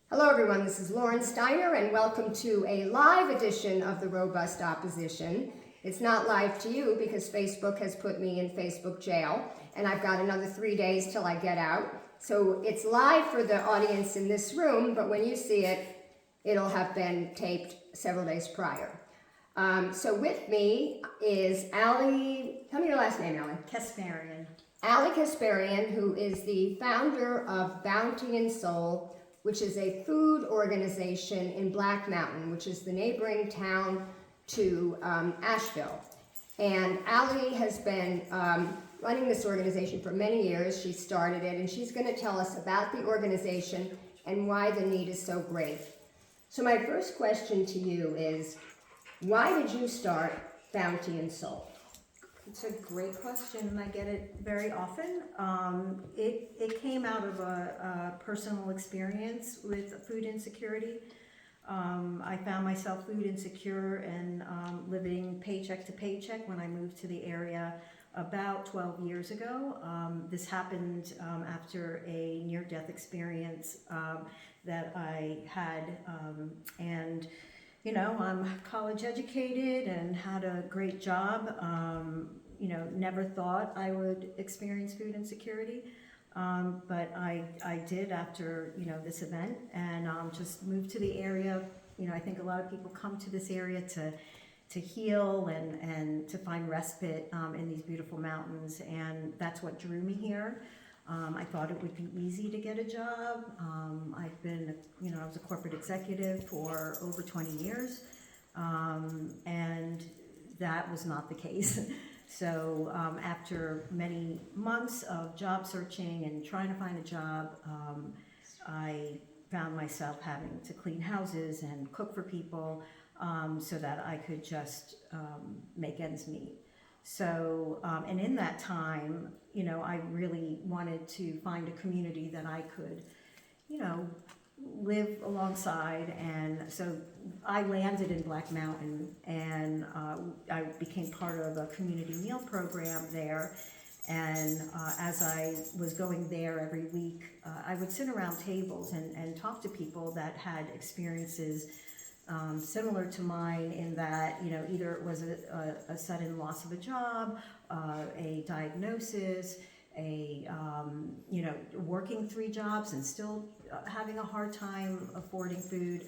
Hello everyone, this is Lauren Steiner and welcome to a live edition of the Robust Opposition. It's not live to you because Facebook has put me in Facebook jail and I've got another 3 days till I get out. So it's live for the audience in this room, but when you see it, it'll have been taped several days prior. So with me is Allie, tell me your last name, Allie. Kasparian. Allie Kasparian, who is the founder of Bounty and Soul, which is a food organization in Black Mountain, which is the neighboring town to Asheville. And Allie has been running this organization for many years. She started it, and she's going to tell us about the organization and why the need is so great. So my first question to you is, why did you start Bounty and Soul? It's a great question, and I get it very often. It came out of a personal experience with food insecurity. I found myself food insecure and living paycheck to paycheck when I moved to the area about 12 years ago. This happened after a near-death experience that I had, and you know, I'm college educated and had a great job. You know, never thought I would experience food insecurity, but I did after, you know, this event, and just moved to the area. You know, I think a lot of people come to this area to heal and to find respite in these beautiful mountains, and that's what drew me here. I thought it would be easy to get a job. I've been, you know, I was a corporate executive for over 20 years, and that was not the case. So after many months of job searching and trying to find a job, I found myself having to clean houses and cook for people so that I could just make ends meet. So, and in that time, you know, I really wanted to find a community that I could, you know, live alongside. And so I landed in Black Mountain, and I became part of a community meal program there. And as I was going there every week, I would sit around tables and talk to people that had experiences similar to mine, in that, you know, either it was a sudden loss of a job, a diagnosis, you know, working 3 jobs and still having a hard time affording food,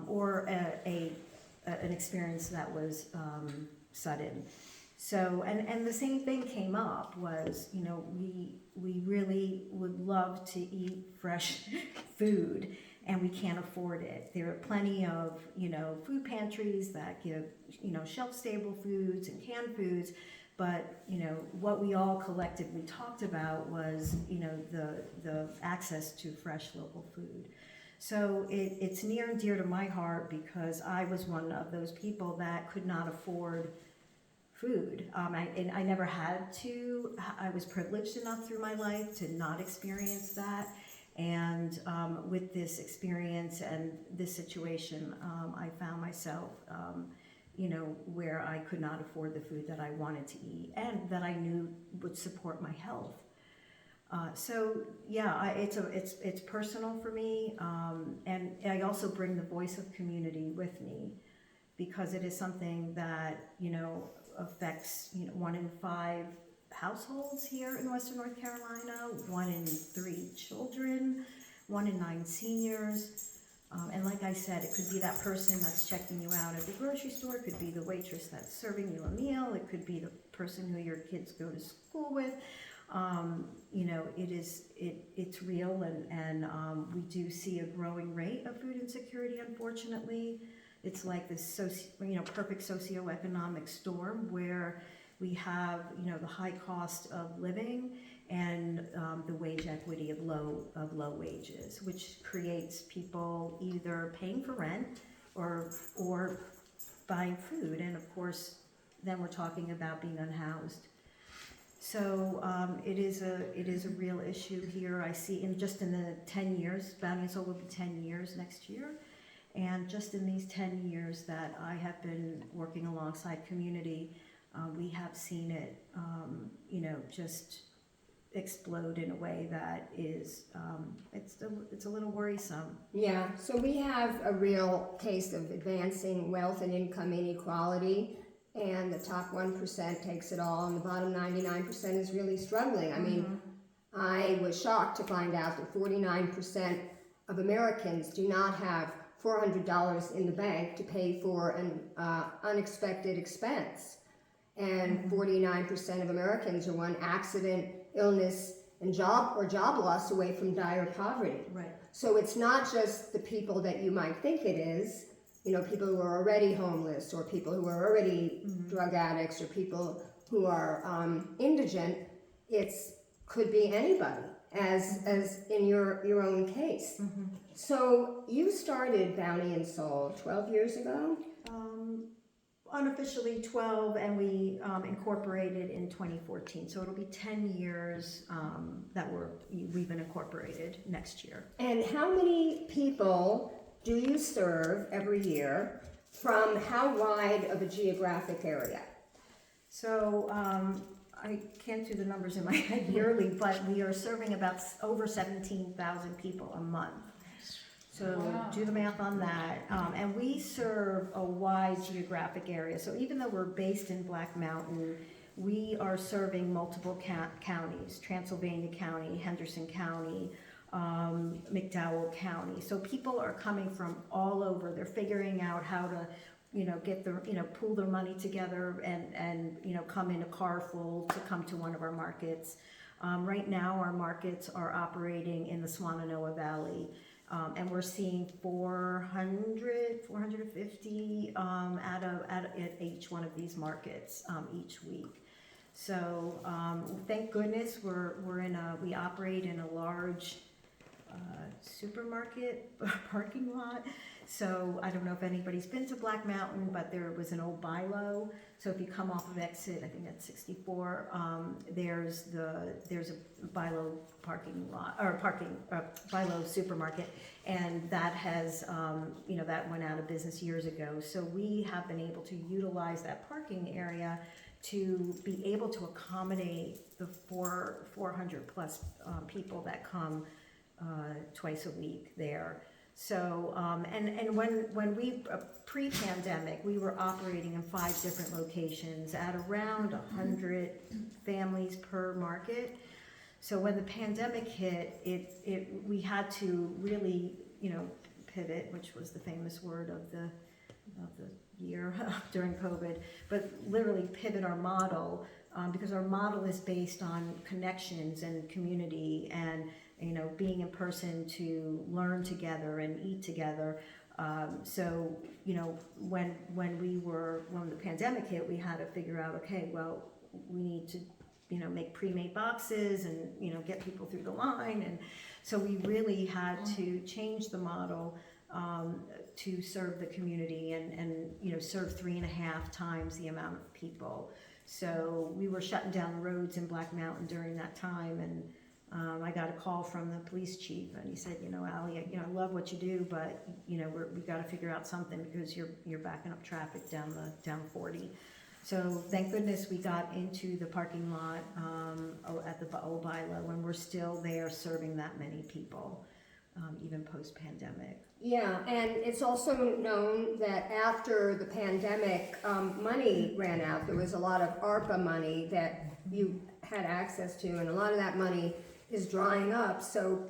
or an experience that was sudden. So, and the same thing came up, was, you know, we really would love to eat fresh food, and we can't afford it. There are plenty of, you know, food pantries that give, you know, shelf-stable foods and canned foods, but, you know, what we all collectively talked about was, you know, the access to fresh local food. So it's near and dear to my heart, because I was one of those people that could not afford food. And I never had to. I was privileged enough through my life to not experience that. And with this experience and this situation, I found myself, you know, where I could not afford the food that I wanted to eat and that I knew would support my health. So yeah, it's personal for me, and I also bring the voice of community with me, because it is something that, you know, affects, you know, 1 in 5 households here in Western North Carolina, 1 in 3 children, 1 in 9 seniors. And like I said, it could be that person that's checking you out at the grocery store, it could be the waitress that's serving you a meal, it could be the person who your kids go to school with. You know, it's real, and we do see a growing rate of food insecurity, unfortunately. It's like this perfect socioeconomic storm, where we have, you know, the high cost of living and the wage equity of low wages, which creates people either paying for rent or buying food, and of course, then we're talking about being unhoused. So it is a real issue here. I see in the 10 years, Bounty and Soul will be 10 years next year. And just in these 10 years that I have been working alongside community, we have seen it, you know, just explode in a way that is, it's a little worrisome. Yeah, so we have a real case of advancing wealth and income inequality, and the top 1% takes it all, and the bottom 99% is really struggling. I mean, I was shocked to find out that 49% of Americans do not have $400 in the bank to pay for an unexpected expense. And 49% of Americans are one accident, illness, and job loss away from dire poverty. Right. So it's not just the people that you might think it is, you know, people who are already homeless, or people who are already drug addicts, or people who are indigent. It's could be anybody, as in your own case. So you started Bounty and Soul 12 years ago? Unofficially 12, and we incorporated in 2014. So it'll be 10 years that we've been incorporated next year. And how many people do you serve every year, from how wide of a geographic area? So I can't do the numbers in my head yearly, but we are serving about over 17,000 people a month. So do the math on that. And we serve a wide geographic area. So even though we're based in Black Mountain, we are serving multiple counties: Transylvania County, Henderson County, McDowell County. So people are coming from all over. They're figuring out how to, get their, pool their money together and come in a car full to come to one of our markets. Right now, our markets are operating in the Swannanoa Valley. And we're seeing 450 at each one of these markets each week. So thank goodness we operate in a large supermarket parking lot. So I don't know if anybody's been to Black Mountain, but there was an old Bilo. So if you come off of exit, I think that's 64. There's a Bilo parking lot, or Bilo supermarket, and that has that went out of business years ago. So we have been able to utilize that parking area to be able to accommodate the 400 plus people that come twice a week there. So, and when we, pre-pandemic, we were operating in 5 different locations at around 100 families per market. So when the pandemic hit, we had to really, pivot, which was the famous word of the year during COVID, but literally pivot our model, because our model is based on connections and community and being in person to learn together and eat together. So when the pandemic hit, we had to figure out, okay, well, we need to make pre-made boxes and get people through the line, and so we really had to change the model to serve the community and serve 3.5 times the amount of people. So we were shutting down the roads in Black Mountain during that time, and I got a call from the police chief, and he said, Allie, I love what you do, but we got to figure out something because you're backing up traffic down 40. So thank goodness we got into the parking lot at the old Bilo, when we're still there serving that many people, even post-pandemic. Yeah, and it's also known that after the pandemic, money ran out. There was a lot of ARPA money that you had access to, and a lot of that money is drying up. So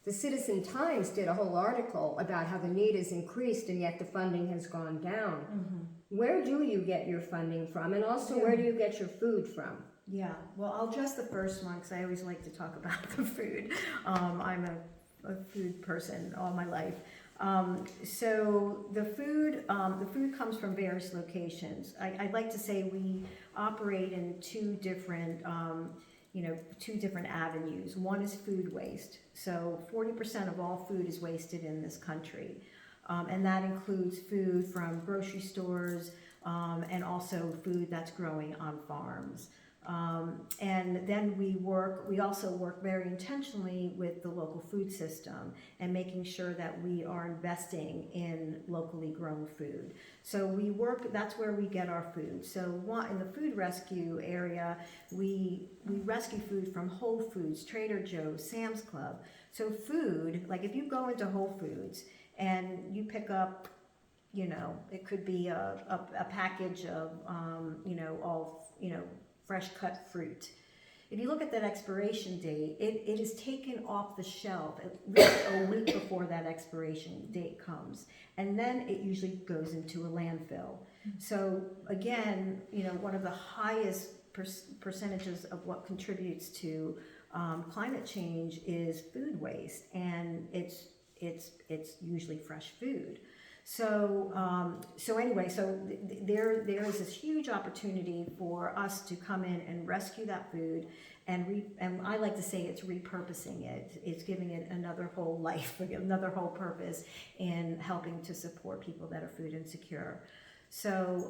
the Citizen Times did a whole article about how the need has increased and yet the funding has gone down. Where do you get your funding from, and also where do you get your food from? Yeah, well, I'll address the first one because I always like to talk about the food. I'm a food person all my life. So the food comes from various locations. I'd like to say we operate in two different avenues. One is food waste. So 40% of all food is wasted in this country. And that includes food from grocery stores and also food that's growing on farms. And then we also work very intentionally with the local food system and making sure that we are investing in locally grown food. So that's where we get our food. So in the food rescue area, we rescue food from Whole Foods, Trader Joe's, Sam's Club. So food, like if you go into Whole Foods and you pick up, it could be a package of, all, fresh cut fruit. If you look at that expiration date, it is taken off the shelf at least a week before that expiration date comes. And then it usually goes into a landfill. So again, one of the highest percentages of what contributes to climate change is food waste, and it's usually fresh food. So there is this huge opportunity for us to come in and rescue that food, and I like to say it's repurposing it. It's giving it another whole life, another whole purpose in helping to support people that are food insecure. So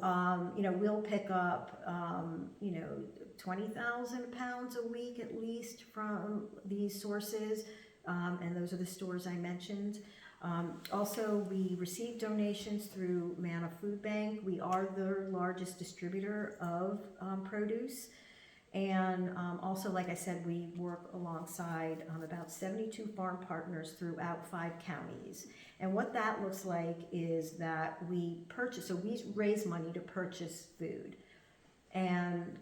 we'll pick up 20,000 pounds a week at least from these sources, and those are the stores I mentioned. Also, we receive donations through Manna Food Bank. We are the largest distributor of produce. And also, like I said, we work alongside about 72 farm partners throughout 5 counties. And what that looks like is that we raise money to purchase food. And,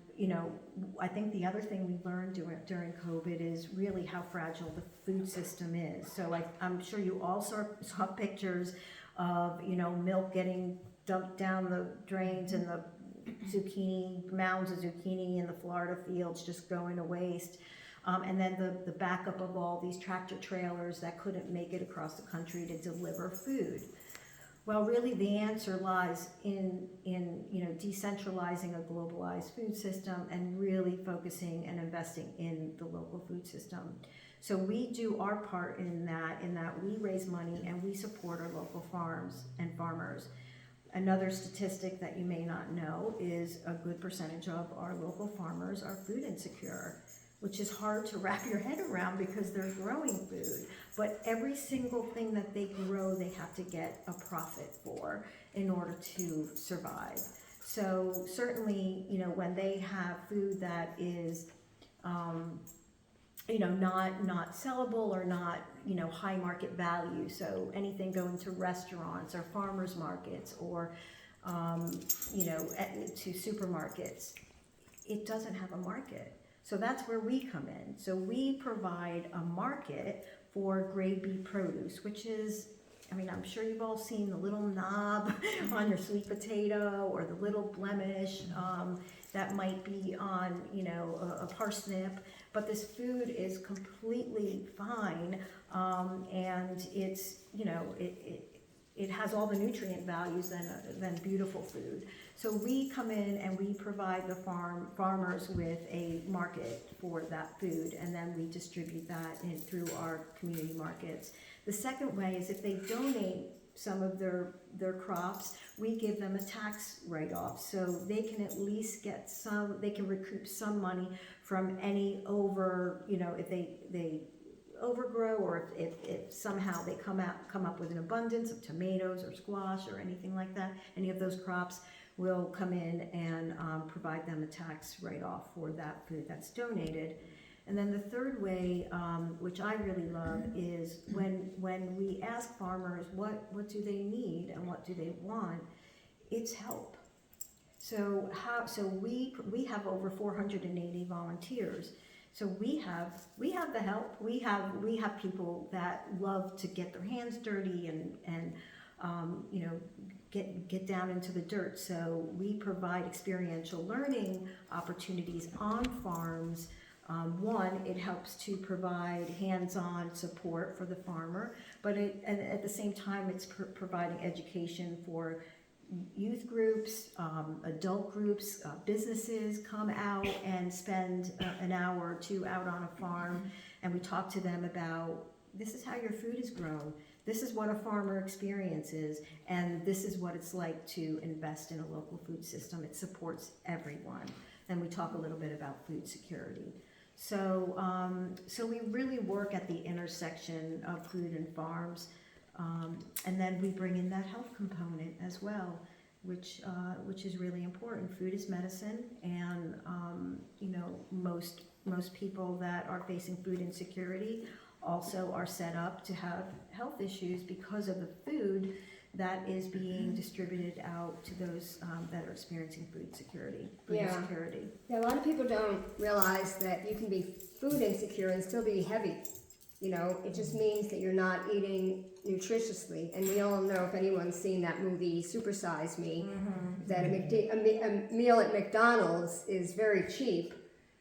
I think the other thing we learned during COVID is really how fragile the food system is. So I'm sure you all saw pictures of, milk getting dumped down the drains and the mounds of zucchini in the Florida fields just going to waste. And then the backup of all these tractor trailers that couldn't make it across the country to deliver food. Well, really the answer lies in decentralizing a globalized food system and really focusing and investing in the local food system. So we do our part in that we raise money and we support our local farms and farmers. Another statistic that you may not know is a good percentage of our local farmers are food insecure, which is hard to wrap your head around because they're growing food. But every single thing that they grow, they have to get a profit for in order to survive. So certainly, when they have food that is, not sellable or not, high market value. So anything going to restaurants or farmers markets or, to supermarkets, it doesn't have a market. So that's where we come in. So we provide a market for grade B produce, which is, I'm sure you've all seen the little knob on your sweet potato or the little blemish that might be on, a parsnip. But this food is completely fine, and it's, it has all the nutrient values than beautiful food. So we come in and we provide the farmers with a market for that food, and then we distribute that through our community markets. The second way is if they donate some of their crops, we give them a tax write-off, so they can at least get they can recoup some money from any if they overgrow, or if somehow they come up with an abundance of tomatoes or squash or anything like that, any of those crops will come in and provide them a tax write-off for that food that's donated. And then the third way, which I really love, is when we ask farmers what do they need and what do they want, it's help. So we have over 480 volunteers. So we have the help. We have people that love to get their hands dirty and get down into the dirt. So we provide experiential learning opportunities on farms. One, it helps to provide hands-on support for the farmer, but at the same time, it's providing education for youth groups, adult groups, businesses come out and spend an hour or two out on a farm, and we talk to them about, this is how your food is grown, this is what a farmer experiences, and this is what it's like to invest in a local food system. It supports everyone. and we talk a little bit about food security. So, so we really work at the intersection of food and farms, and then we bring in that health component as well, which is really important. Food is medicine, and you know, most people that are facing food insecurity also are set up to have health issues because of the food that is being distributed out to those that are experiencing food insecurity. Yeah, a lot of people don't realize that you can be food insecure and still be heavy. You know, it just means that you're not eating nutritiously. And we all know, if anyone's seen that movie, Super Size Me, that a meal at McDonald's is very cheap,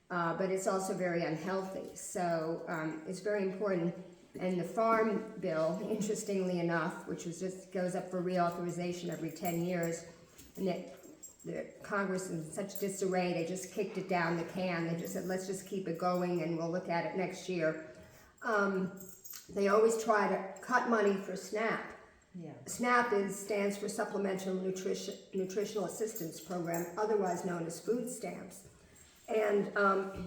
but it's also very unhealthy. So it's very important. And the Farm Bill, interestingly enough, which was just goes up for reauthorization every 10 years, and the Congress in such disarray, they just kicked it down the can. They just said, let's just keep it going and we'll look at it next year. They always try to cut money for SNAP. Yeah. SNAP stands for Supplemental Nutritional Assistance Program, otherwise known as food stamps. And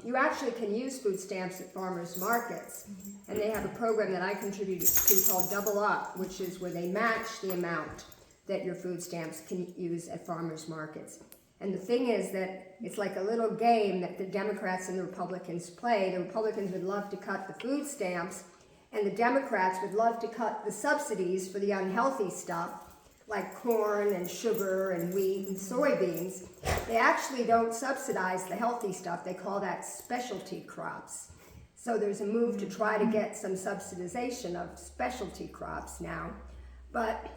you actually can use food stamps at farmers markets. And they have a program that I contributed to called Double Up, which is where they match the amount that your food stamps can use at farmers markets. And the thing is that it's like a little game that the Democrats and the Republicans play. The Republicans would love to cut the food stamps, and the Democrats would love to cut the subsidies for the unhealthy stuff, like corn and sugar and wheat and soybeans. They actually don't subsidize the healthy stuff. They call that specialty crops. So there's a move to try to get some subsidization of specialty crops now. But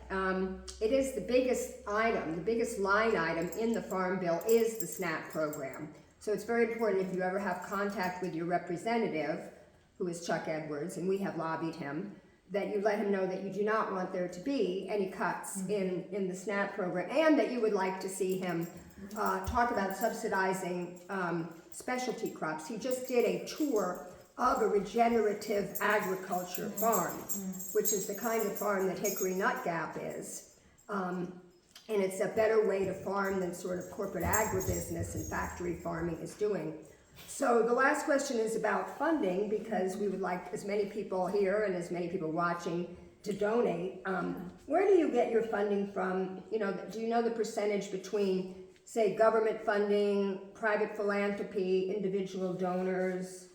it is the biggest item, the biggest line item in the Farm Bill is the SNAP program. So it's very important, if you ever have contact with your representative, who is Chuck Edwards, and we have lobbied him, that you let him know that you do not want there to be any cuts in the SNAP program, and that you would like to see him talk about subsidizing specialty crops. He just did a tour of a regenerative agriculture farm, which is the kind of farm that Hickory Nut Gap is. And it's a better way to farm than sort of corporate agribusiness and factory farming is doing. So the last question is about funding, because we would like as many people here and as many people watching to donate. Where do you get your funding from? You know, do you know the percentage between, say, government funding, private philanthropy, individual donors?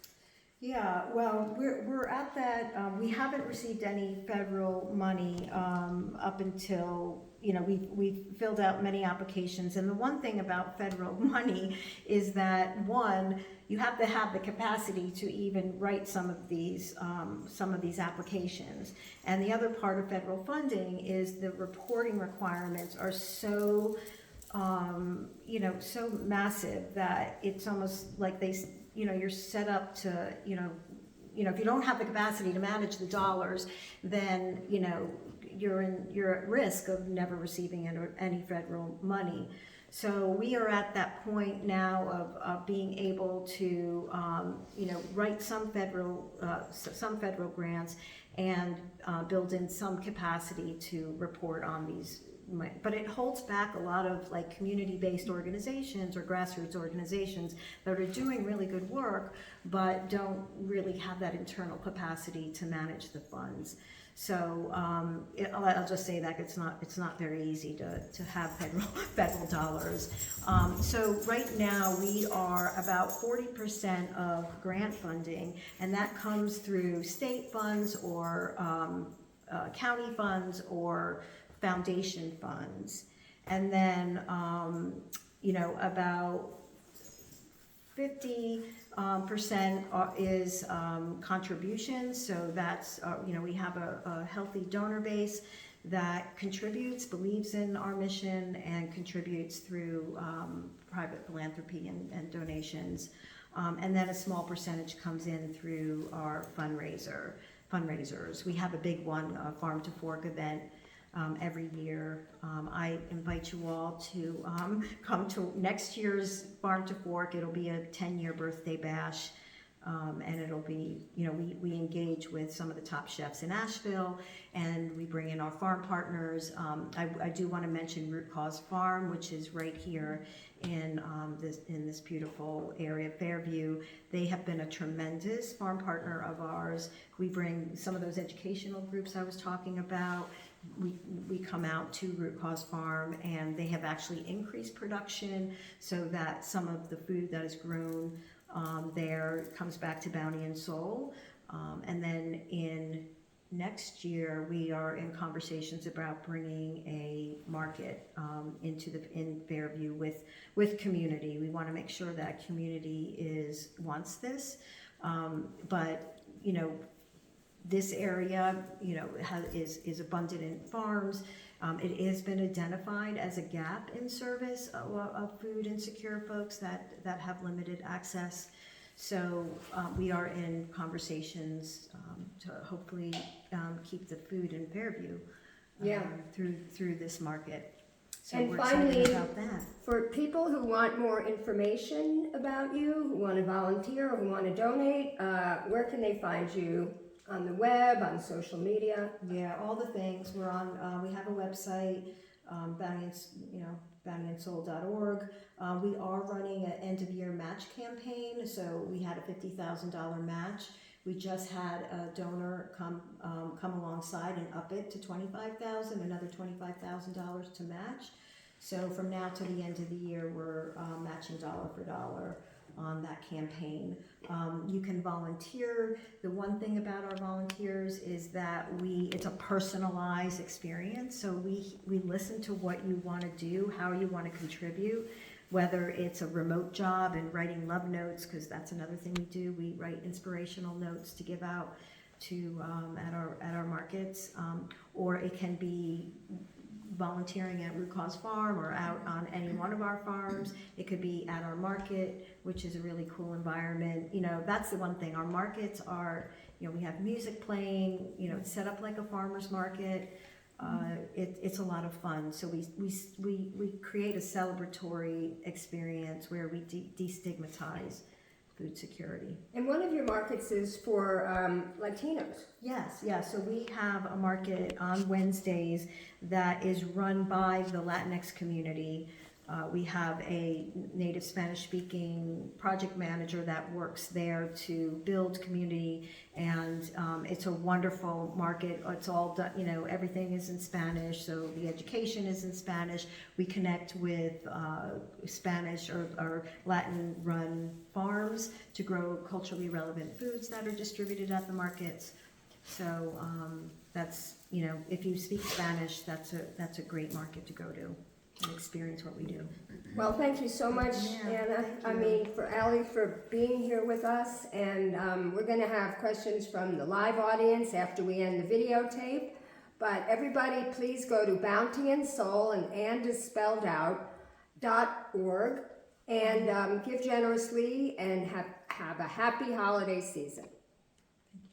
Yeah, well, we're at that. We haven't received any federal money up until, you know, we've filled out many applications. And the one thing about federal money is that, one, you have to have the capacity to even write some of these applications. And the other part of federal funding is the reporting requirements are so, you know, so massive that it's almost like you know, you're set up to, you know, if you don't have the capacity to manage the dollars, then, you know, you're at risk of never receiving any federal money. So we are at that point now of being able to, you know, write some federal grants and build in some capacity to report on these. But it holds back a lot of like community-based organizations or grassroots organizations that are doing really good work, but don't really have that internal capacity to manage the funds. So I'll just say that it's not very easy to have federal dollars. So right now we are about 40% of grant funding, and that comes through state funds or county funds or foundation funds. And then, you know, about 50% is contributions. So that's, you know, we have a healthy donor base that contributes, believes in our mission, and contributes through private philanthropy and donations. And then a small percentage comes in through our fundraisers. We have a big one, a Farm to Fork event, every year. I invite you all to come to next year's Farm to Fork. It'll be a 10-year birthday bash. And it'll be, we engage with some of the top chefs in Asheville, and we bring in our farm partners. I do want to mention Root Cause Farm, which is right here in this beautiful area of Fairview. They have been a tremendous farm partner of ours. We bring some of those educational groups I was talking about. We come out to Root Cause Farm, and they have actually increased production so that some of the food that is grown there comes back to Bounty and Soul. And then in next year, we are in conversations about bringing a market in Fairview with community. We want to make sure that community wants this, but this area, is abundant in farms. It has been identified as a gap in service of food insecure folks that have limited access. So we are in conversations to hopefully keep the food in Fairview through this market. So And we're finally, excited about that. For people who want more information about you, who want to volunteer, or who want to donate, where can they find you? On the web, on social media? Yeah, all the things. We're on. We have a website, bountyandsoul.org. We are running an end of year match campaign. So we had a $50,000 match. We just had a donor come alongside and up it to $25,000, another $25,000 to match. So from now to the end of the year, we're matching dollar for dollar on that campaign. You can volunteer. The one thing about our volunteers is that it's a personalized experience. So we listen to what you want to do, how you want to contribute, whether it's a remote job and writing love notes, because that's another thing we do. We write inspirational notes to give out to at our markets, or it can be volunteering at Root Cause Farm or out on any one of our farms. It could be at our market, which is a really cool environment. That's the one thing. Our markets are, we have music playing, it's set up like a farmer's market. It's a lot of fun. So we create a celebratory experience where we destigmatize food security. And one of your markets is for Latinos. Yes. So we have a market on Wednesdays that is run by the Latinx community. We have a native Spanish-speaking project manager that works there to build community, and it's a wonderful market. It's all done, everything is in Spanish, so the education is in Spanish. We connect with Spanish or Latin-run farms to grow culturally relevant foods that are distributed at the markets. So that's, if you speak Spanish, that's a great market to go to and experience what we do. Well, thank you so much, Anna. For Allie for being here with us, and we're going to have questions from the live audience after we end the videotape. But everybody, please go to Bounty and Soul, and is spelled out, .org, and give generously, and have a happy holiday season.